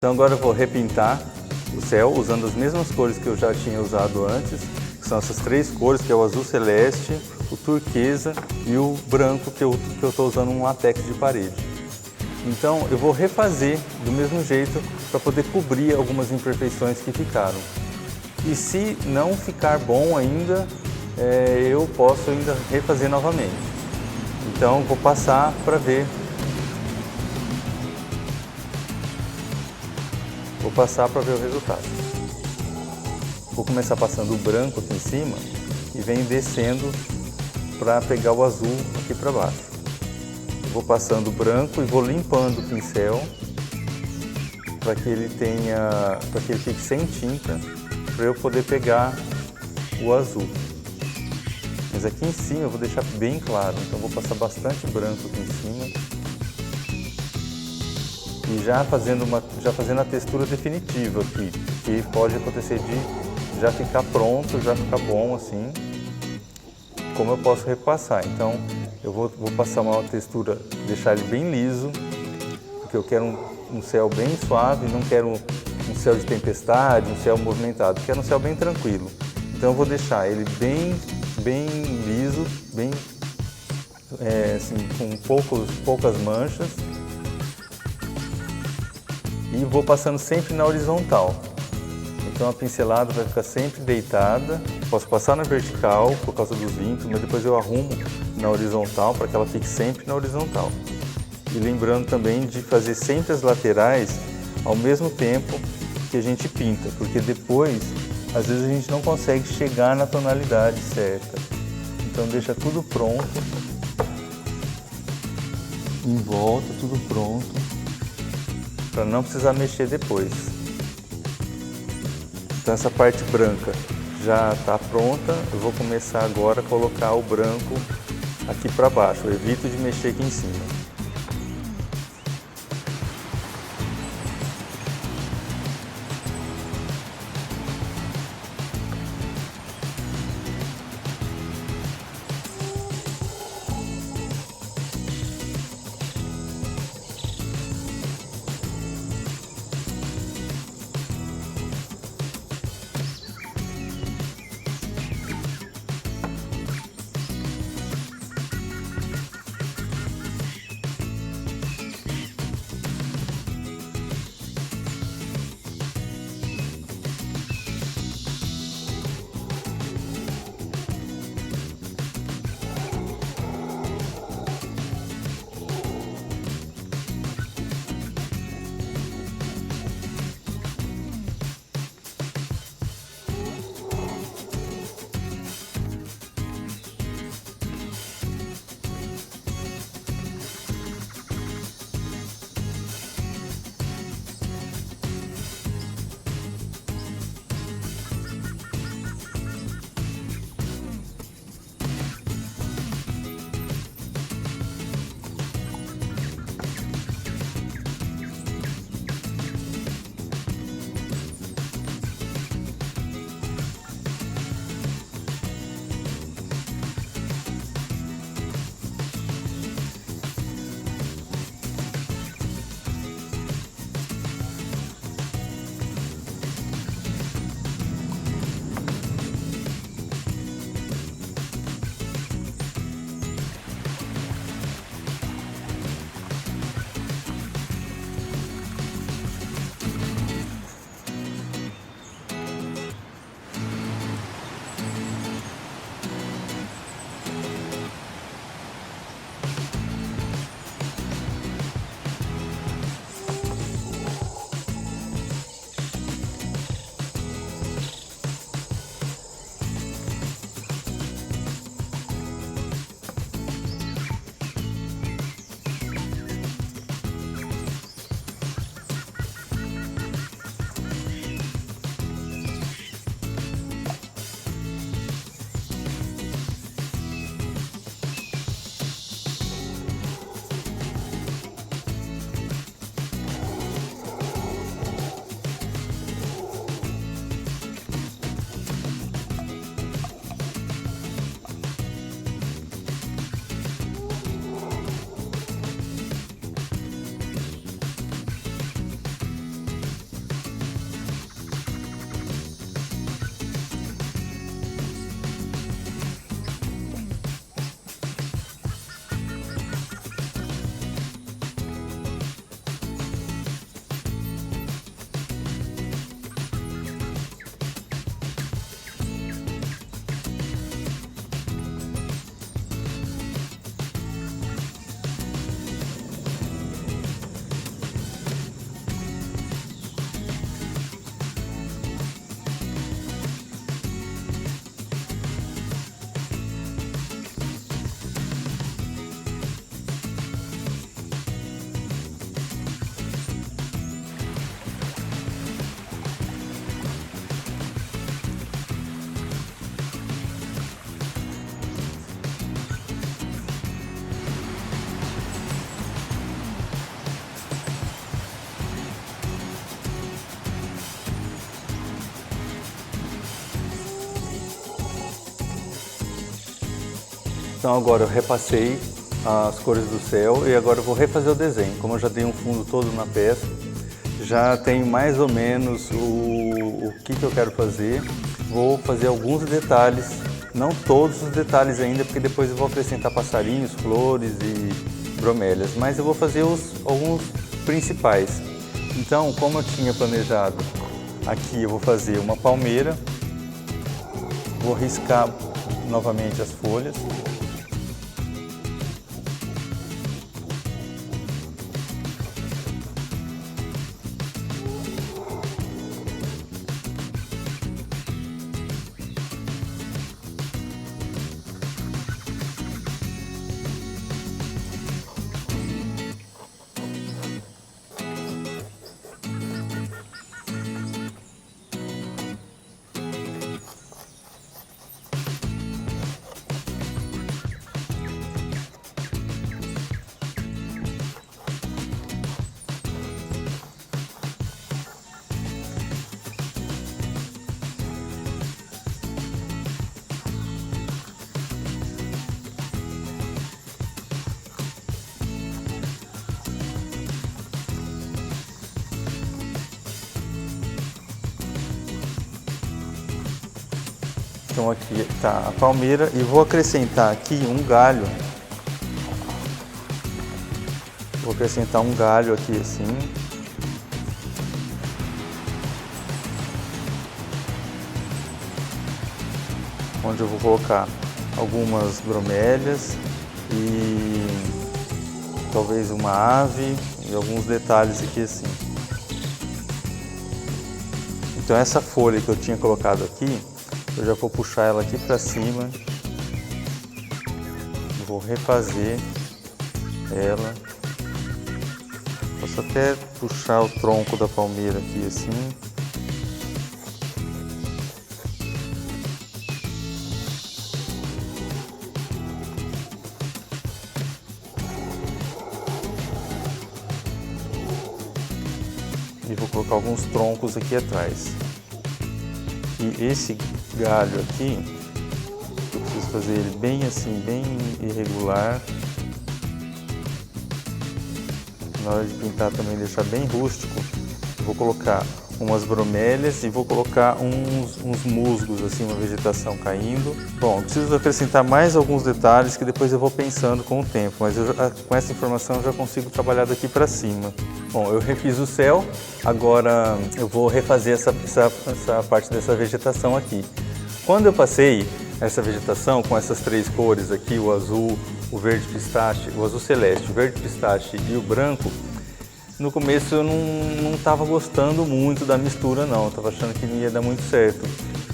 Então agora eu vou repintar o céu usando as mesmas cores que eu já tinha usado antes, que são essas três cores, que é o azul celeste, o turquesa e o branco, que eu estou usando um látex de parede. Então eu vou refazer do mesmo jeito para poder cobrir algumas imperfeições que ficaram. E se não ficar bom ainda, eu posso ainda refazer novamente. Então vou passar para ver. Vou passar para ver o resultado. Vou começar passando o branco aqui em cima e venho descendo para pegar o azul aqui para baixo. Eu vou passando o branco e vou limpando o pincel para que ele fique sem tinta, para eu poder pegar o azul. Mas aqui em cima eu vou deixar bem claro, então vou passar bastante branco aqui em cima. E já fazendo a textura definitiva aqui, que pode acontecer de já ficar pronto, já ficar bom assim, como eu posso repassar. Então eu vou passar uma textura, deixar ele bem liso, porque eu quero um céu bem suave, não quero um céu de tempestade, um céu movimentado, quero um céu bem tranquilo. Então eu vou deixar ele bem liso, bem assim, com poucas manchas. E vou passando sempre na horizontal. Então a pincelada vai ficar sempre deitada. Posso passar na vertical por causa dos vincos, mas depois eu arrumo na horizontal para que ela fique sempre na horizontal. E lembrando também de fazer sempre as laterais ao mesmo tempo que a gente pinta, porque depois, às vezes a gente não consegue chegar na tonalidade certa. Então deixa tudo pronto, em volta, tudo pronto, para não precisar mexer depois. Então essa parte branca já está pronta, eu vou começar agora a colocar o branco aqui para baixo, eu evito de mexer aqui em cima. Então agora eu repassei as cores do céu e agora eu vou refazer o desenho. Como eu já dei um fundo todo na peça, já tenho mais ou menos o que eu quero fazer. Vou fazer alguns detalhes, não todos os detalhes ainda, porque depois eu vou acrescentar passarinhos, flores e bromélias, mas eu vou fazer alguns principais. Então, como eu tinha planejado, aqui eu vou fazer uma palmeira, vou riscar novamente as folhas. Então aqui está a palmeira e vou acrescentar aqui um galho. Vou acrescentar um galho aqui assim. Onde eu vou colocar algumas bromélias e talvez uma ave e alguns detalhes aqui assim. Então essa folha que eu tinha colocado aqui, eu já vou puxar ela aqui para cima, vou refazer ela, posso até puxar o tronco da palmeira aqui assim, e vou colocar alguns troncos aqui atrás. E esse galho aqui, eu preciso fazer ele bem assim, bem irregular. Na hora de pintar também deixar bem rústico, eu vou colocar umas bromélias e vou colocar uns musgos, assim, uma vegetação caindo. Bom, eu preciso acrescentar mais alguns detalhes que depois eu vou pensando com o tempo, mas com essa informação eu já consigo trabalhar daqui para cima. Bom, eu refiz o céu, agora eu vou refazer essa parte dessa vegetação aqui. Quando eu passei essa vegetação com essas três cores aqui, o azul, o verde pistache, o azul celeste, o verde pistache e o branco, no começo eu não estava gostando muito da mistura não, eu estava achando que não ia dar muito certo.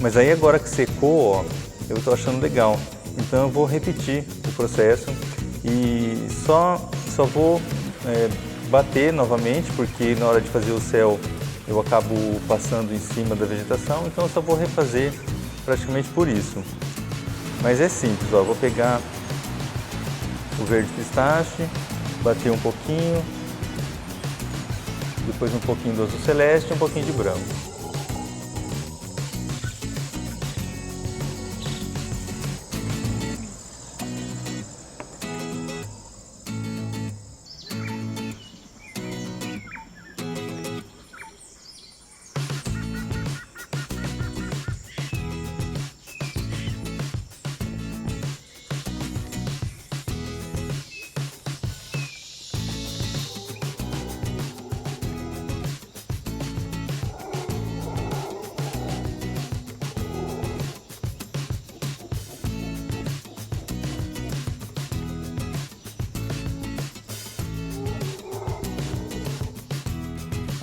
Mas aí agora que secou, ó, eu estou achando legal. Então eu vou repetir o processo e só vou bater novamente, porque na hora de fazer o céu eu acabo passando em cima da vegetação, então eu só vou refazer praticamente por isso. Mas é simples, ó, eu vou pegar o verde pistache, bater um pouquinho, depois um pouquinho do azul celeste e um pouquinho de branco.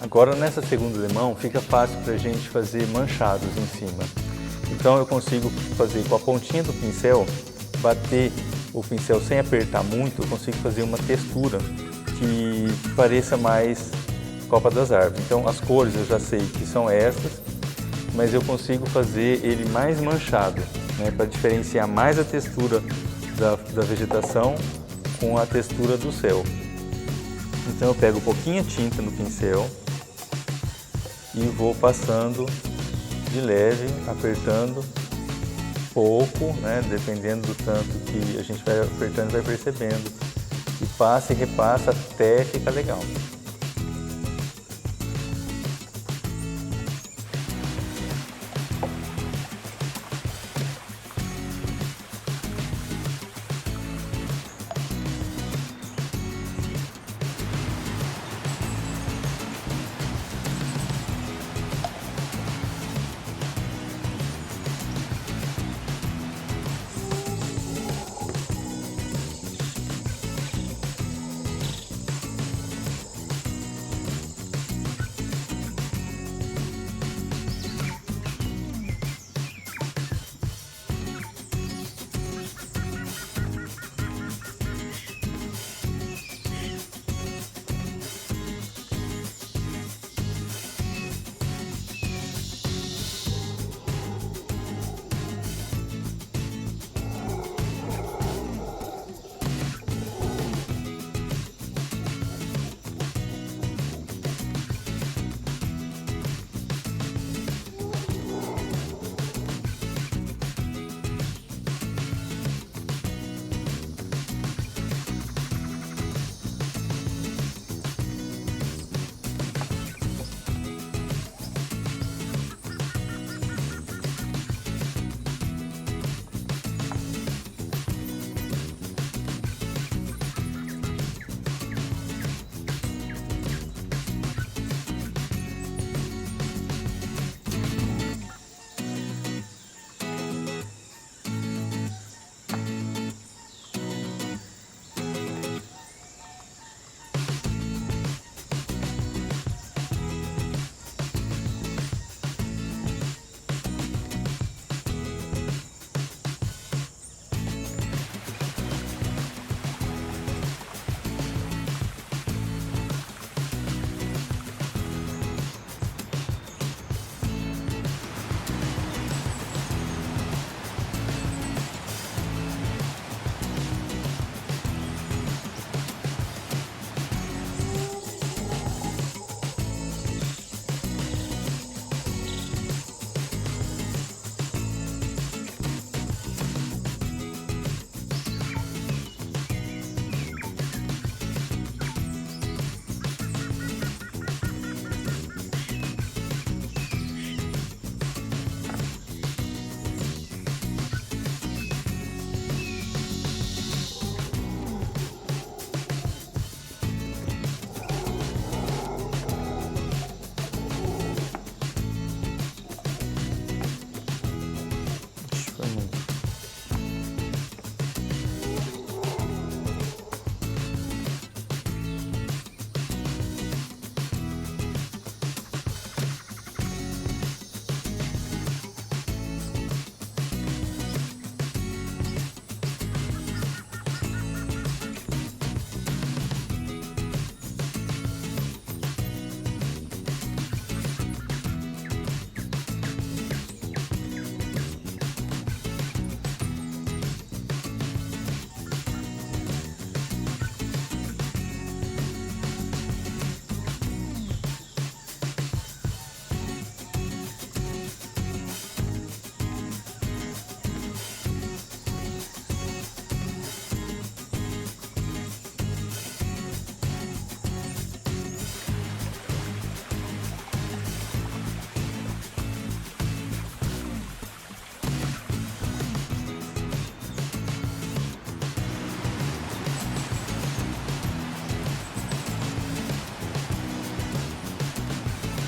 Agora nessa segunda limão fica fácil para a gente fazer manchados em cima. Então eu consigo fazer com a pontinha do pincel, bater o pincel sem apertar muito, eu consigo fazer uma textura que pareça mais Copa das Árvores. Então as cores eu já sei que são essas, mas eu consigo fazer ele mais manchado, né, para diferenciar mais a textura da vegetação com a textura do céu. Então eu pego um pouquinho de tinta no pincel e vou passando de leve, apertando pouco, né? Dependendo do tanto que a gente vai apertando, vai percebendo. E passa e repassa até ficar legal.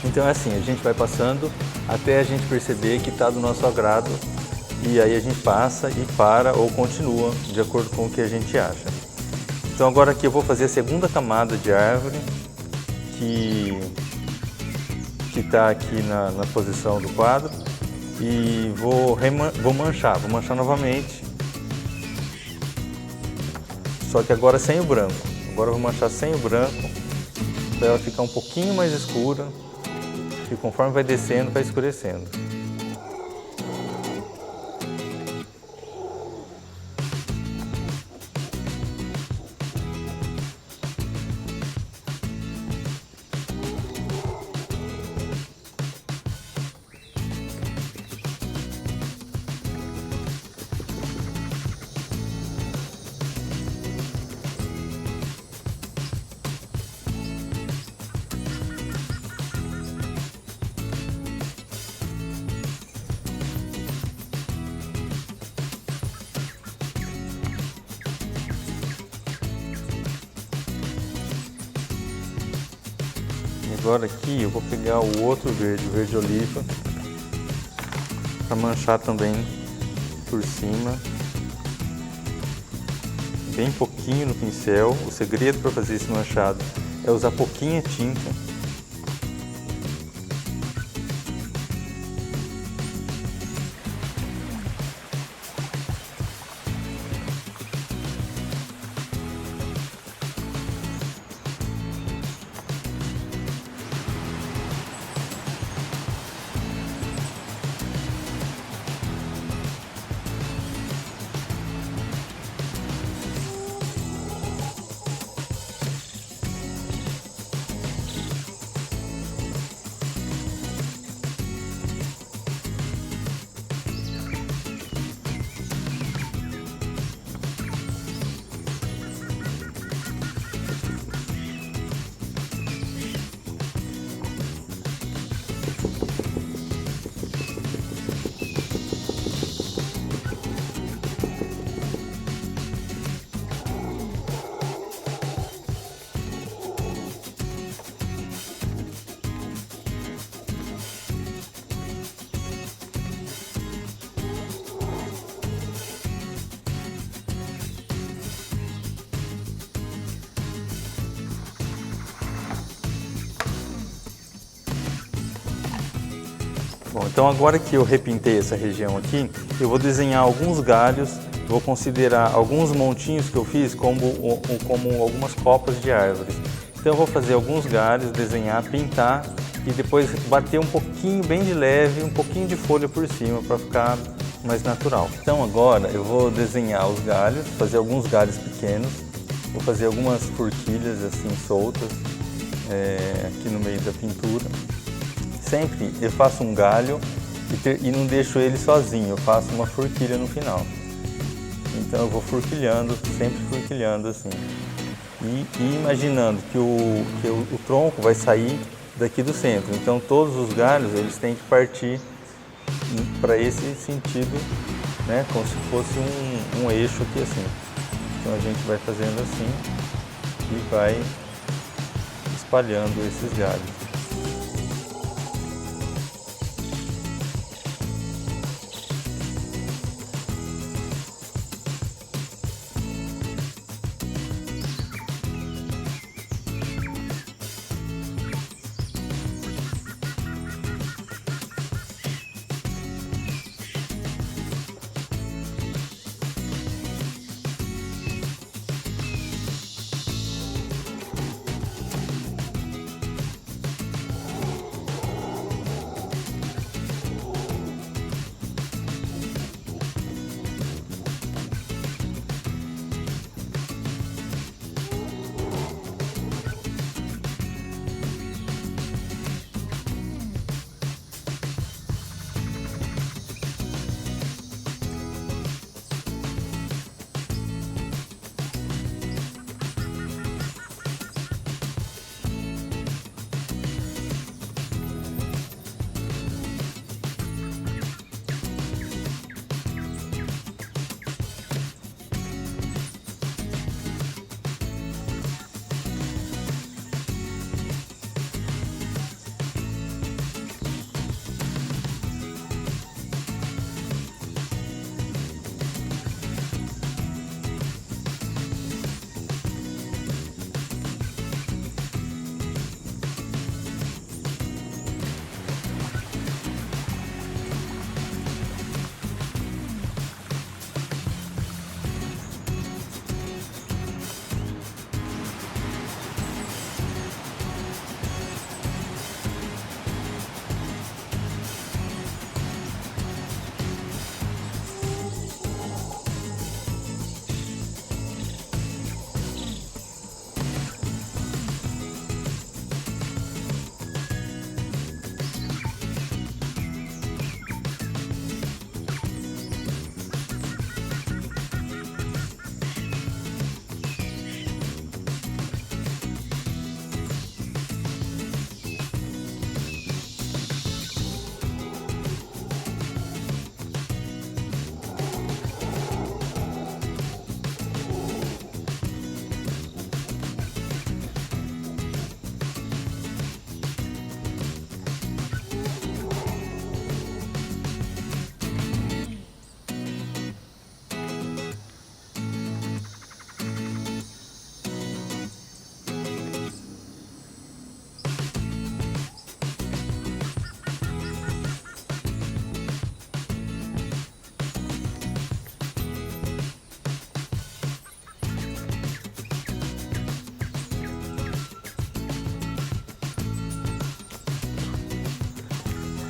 Então é assim, a gente vai passando até a gente perceber que está do nosso agrado e aí a gente passa e para ou continua de acordo com o que a gente acha. Então agora aqui eu vou fazer a segunda camada de árvore que está aqui na posição do quadro e vou manchar novamente, só que agora sem o branco. Agora eu vou manchar sem o branco para ela ficar um pouquinho mais escura. E conforme vai descendo, vai escurecendo. Agora aqui eu vou pegar o outro verde, o verde oliva, para manchar também por cima. Bem pouquinho no pincel. O segredo para fazer esse manchado é usar pouquinha tinta. Bom, então agora que eu repintei essa região aqui, eu vou desenhar alguns galhos, vou considerar alguns montinhos que eu fiz como algumas copas de árvores. Então eu vou fazer alguns galhos, desenhar, pintar e depois bater um pouquinho, bem de leve, um pouquinho de folha por cima para ficar mais natural. Então agora eu vou desenhar os galhos, fazer alguns galhos pequenos, vou fazer algumas forquilhas assim soltas aqui no meio da pintura. Sempre eu faço um galho e não deixo ele sozinho, eu faço uma forquilha no final. Então eu vou forquilhando, sempre forquilhando assim. E imaginando que o tronco vai sair daqui do centro. Então todos os galhos eles têm que partir para esse sentido, né? Como se fosse um eixo aqui assim. Então a gente vai fazendo assim e vai espalhando esses galhos.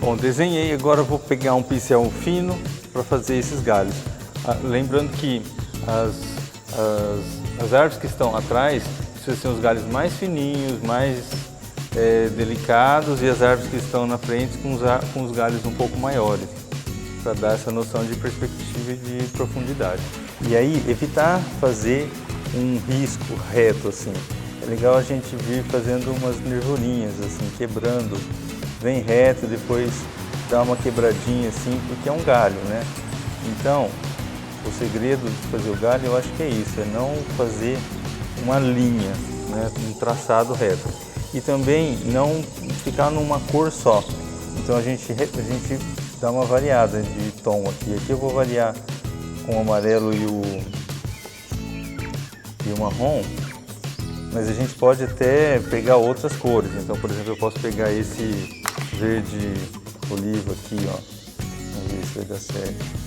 Bom, desenhei, agora eu vou pegar um pincel fino para fazer esses galhos. Lembrando que as árvores que estão atrás precisam ser os galhos mais fininhos, mais delicados, e as árvores que estão na frente com os galhos um pouco maiores, para dar essa noção de perspectiva e de profundidade. E aí, evitar fazer um risco reto assim. É legal a gente vir fazendo umas nervurinhas assim, quebrando, vem reto, depois dá uma quebradinha assim, porque é um galho, né? Então, o segredo de fazer o galho, eu acho que é isso, é não fazer uma linha, né, um traçado reto. E também não ficar numa cor só. Então a gente dá uma variada de tom aqui. Aqui eu vou variar com o amarelo e o marrom, mas a gente pode até pegar outras cores. Então, por exemplo, eu posso pegar esse verde oliva aqui, ó. Vamos ver se vai dar certo.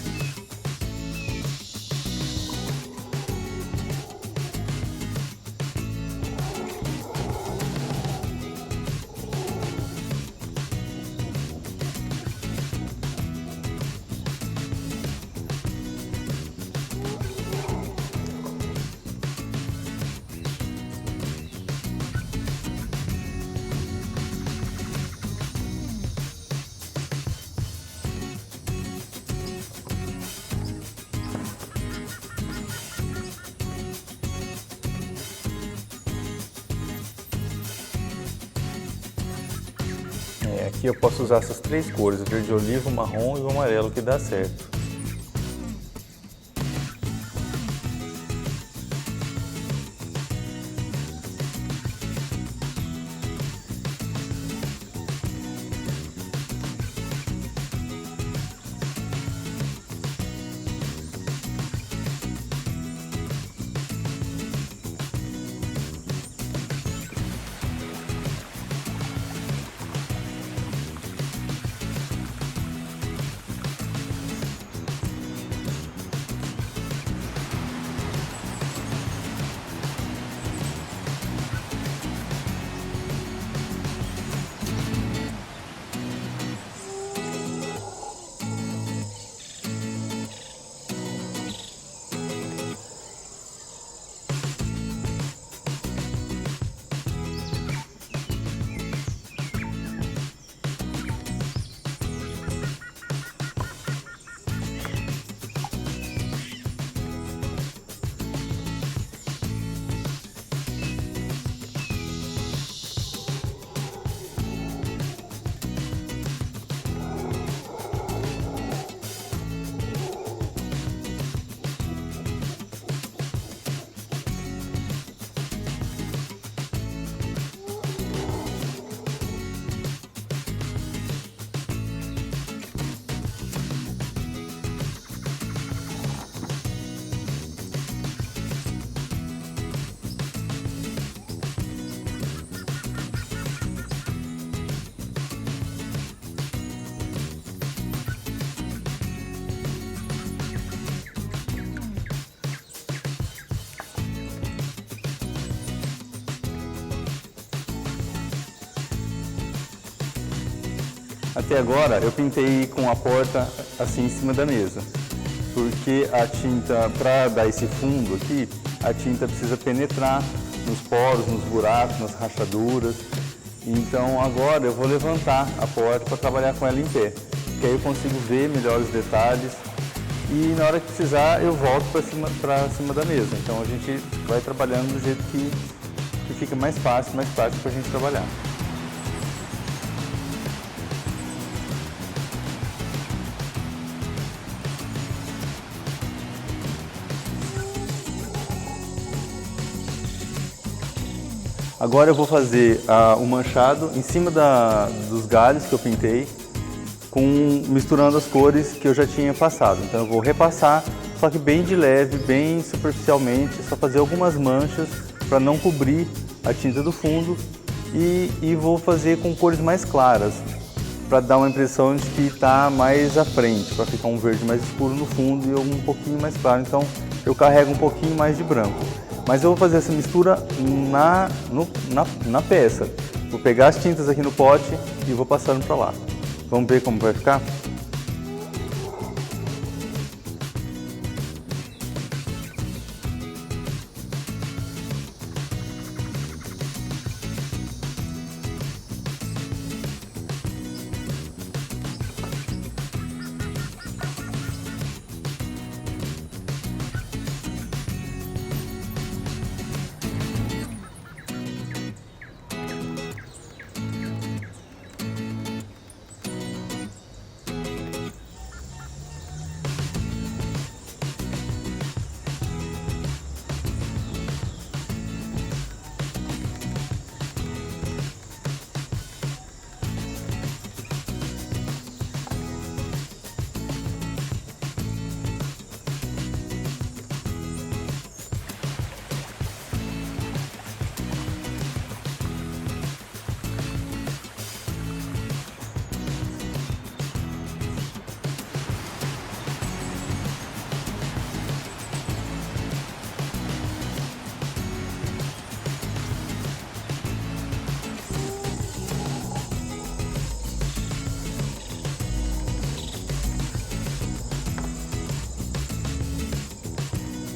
Aqui eu posso usar essas três cores, o verde oliva, o marrom e o amarelo, que dá certo. Até agora eu pintei com a porta assim em cima da mesa, porque a tinta, para dar esse fundo aqui, a tinta precisa penetrar nos poros, nos buracos, nas rachaduras. Então agora eu vou levantar a porta para trabalhar com ela em pé, que aí eu consigo ver melhor os detalhes e na hora que precisar eu volto para cima da mesa. Então a gente vai trabalhando do jeito que fica mais fácil para a gente trabalhar. Agora eu vou fazer o manchado em cima dos galhos que eu pintei, misturando as cores que eu já tinha passado. Então eu vou repassar, só que bem de leve, bem superficialmente, só fazer algumas manchas para não cobrir a tinta do fundo e vou fazer com cores mais claras, para dar uma impressão de que está mais à frente, para ficar um verde mais escuro no fundo e um pouquinho mais claro. Então eu carrego um pouquinho mais de branco. Mas eu vou fazer essa mistura na peça. Vou pegar as tintas aqui no pote e vou passando para lá. Vamos ver como vai ficar?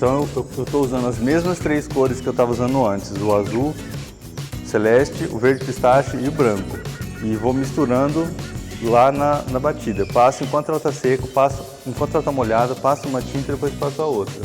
Então eu estou usando as mesmas 3 cores que eu estava usando antes, o azul, celeste, o verde pistache e o branco. E vou misturando lá na batida. Passo enquanto ela está seca, passo enquanto ela está molhada, passo uma tinta e depois passo a outra.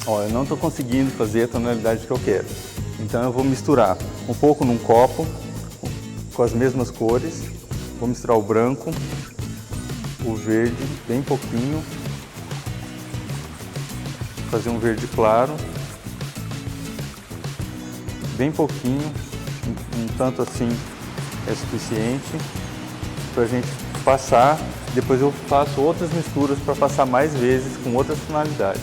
Ó, eu não estou conseguindo fazer a tonalidade que eu quero. Então eu vou misturar um pouco num copo, com as mesmas cores. Vou misturar o branco, o verde, bem pouquinho. Fazer um verde claro. Bem pouquinho, um tanto assim é suficiente para a gente passar. Depois eu faço outras misturas para passar mais vezes com outras tonalidades.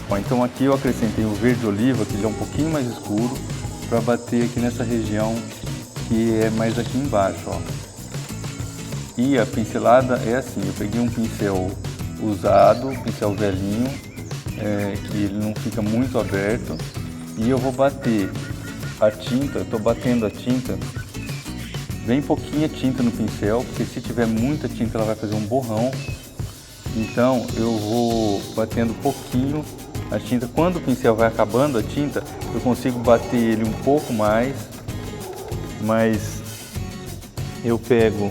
Bom, então aqui eu acrescentei o verde oliva, que ele é um pouquinho mais escuro, para bater aqui nessa região que é mais aqui embaixo, ó. E a pincelada é assim, eu peguei um pincel usado, um pincel velhinho, que ele não fica muito aberto, e eu vou bater a tinta, estou batendo a tinta, bem pouquinha tinta no pincel, porque se tiver muita tinta ela vai fazer um borrão. Então eu vou batendo pouquinho a tinta. Quando o pincel vai acabando a tinta, eu consigo bater ele um pouco mais, mas eu pego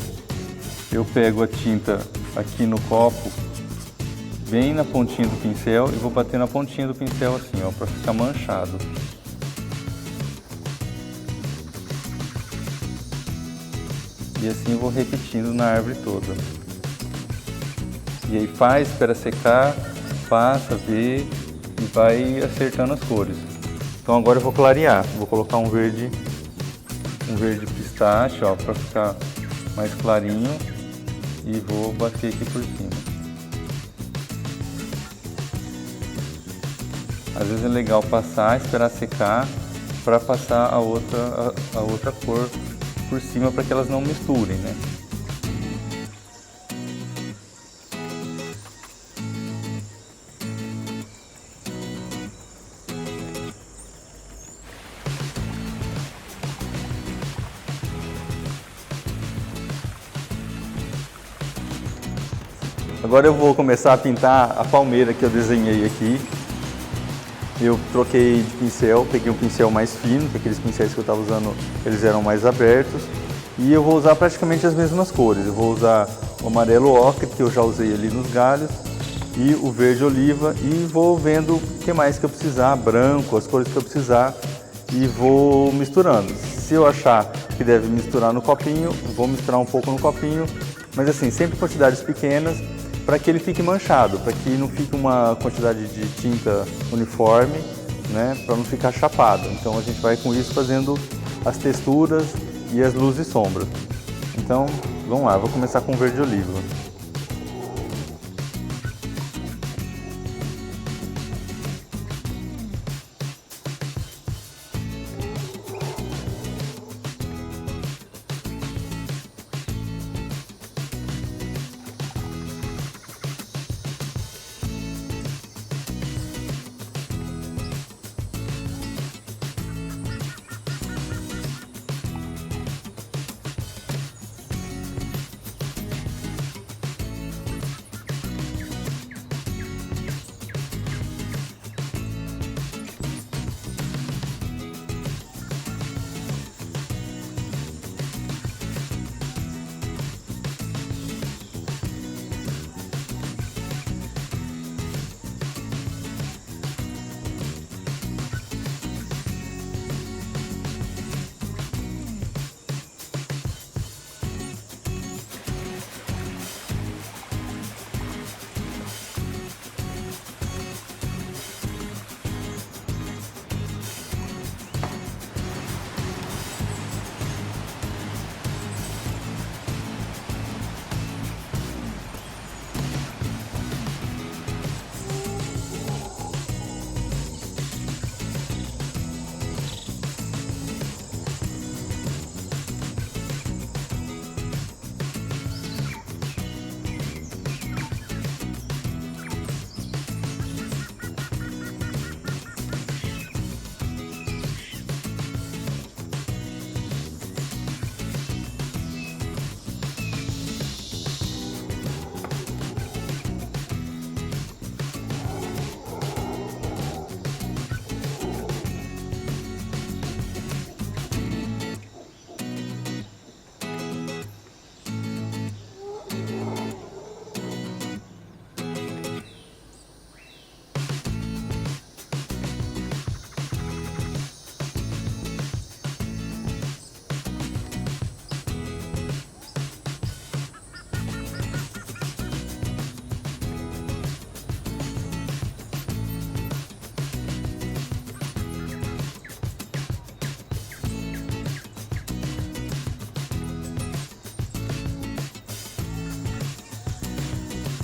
a tinta aqui no copo, bem na pontinha do pincel, e vou bater na pontinha do pincel assim, ó, para ficar manchado. E assim eu vou repetindo na árvore toda. E aí faz, espera secar, passa, vê e vai acertando as cores. Então agora eu vou clarear, vou colocar um verde pistache, ó, para ficar mais clarinho, e vou bater aqui por cima. Às vezes é legal passar, esperar secar para passar a outra cor por cima, para que elas não misturem, né? Agora eu vou começar a pintar a palmeira que eu desenhei aqui. Eu troquei de pincel, peguei um pincel mais fino, porque aqueles pincéis que eu estava usando, eles eram mais abertos. E eu vou usar praticamente as mesmas cores. Eu vou usar o amarelo ocre, que eu já usei ali nos galhos, e o verde oliva, e vou vendo o que mais que eu precisar, branco, as cores que eu precisar, e vou misturando. Se eu achar que deve misturar no copinho, vou misturar um pouco no copinho, mas assim, sempre quantidades pequenas, para que ele fique manchado, para que não fique uma quantidade de tinta uniforme, né, para não ficar chapado. Então a gente vai com isso fazendo as texturas e as luzes e sombras. Então vamos lá, vou começar com verde oliva.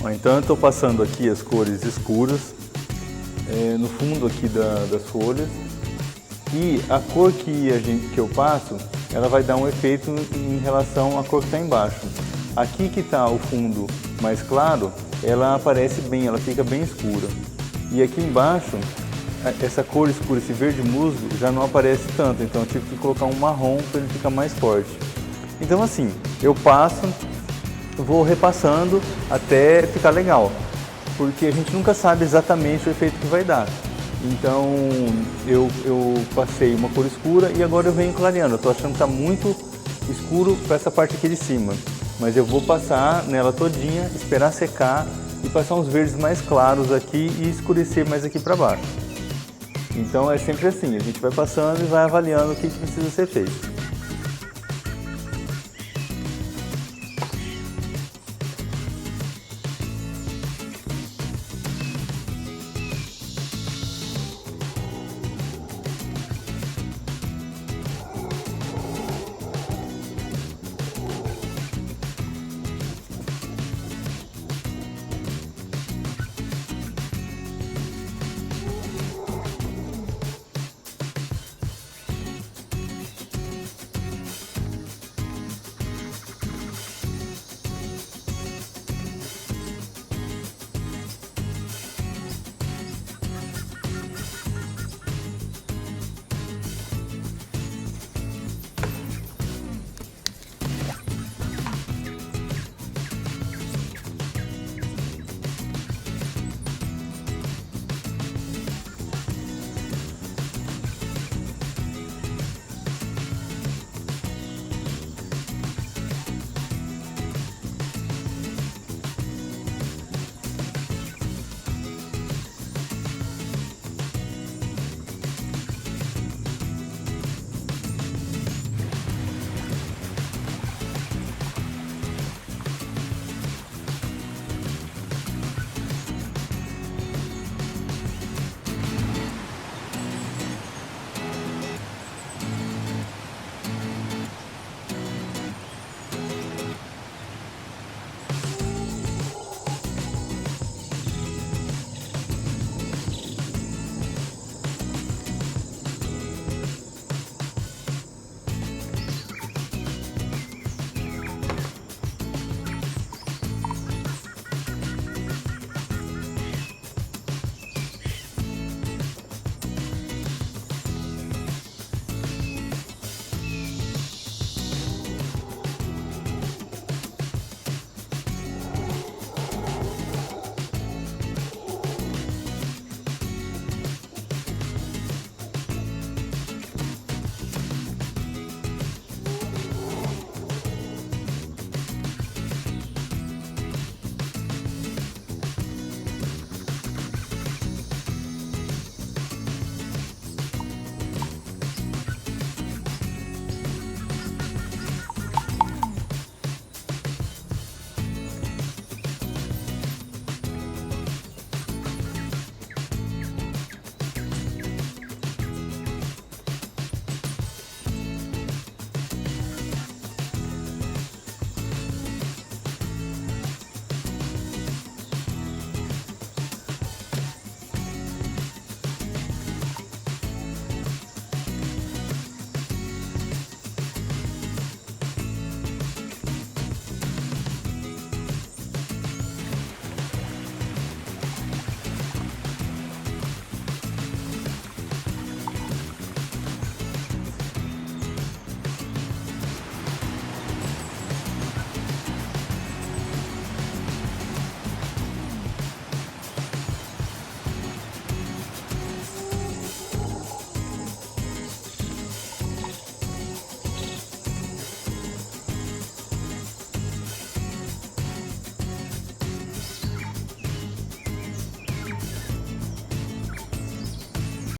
Então eu estou passando aqui as cores escuras no fundo aqui das folhas, e a cor que eu passo, ela vai dar um efeito em relação à cor que está embaixo. Aqui que está o fundo mais claro, ela aparece bem, ela fica bem escura. E aqui embaixo, essa cor escura, esse verde musgo, já não aparece tanto, então eu tive que colocar um marrom para ele ficar mais forte. Então assim, eu passo, vou repassando até ficar legal, porque a gente nunca sabe exatamente o efeito que vai dar. Então eu passei uma cor escura e agora eu venho clareando. Eu estou achando que está muito escuro para essa parte aqui de cima, mas eu vou passar nela todinha, esperar secar e passar uns verdes mais claros aqui e escurecer mais aqui para baixo. Então é sempre assim, a gente vai passando e vai avaliando o que precisa ser feito.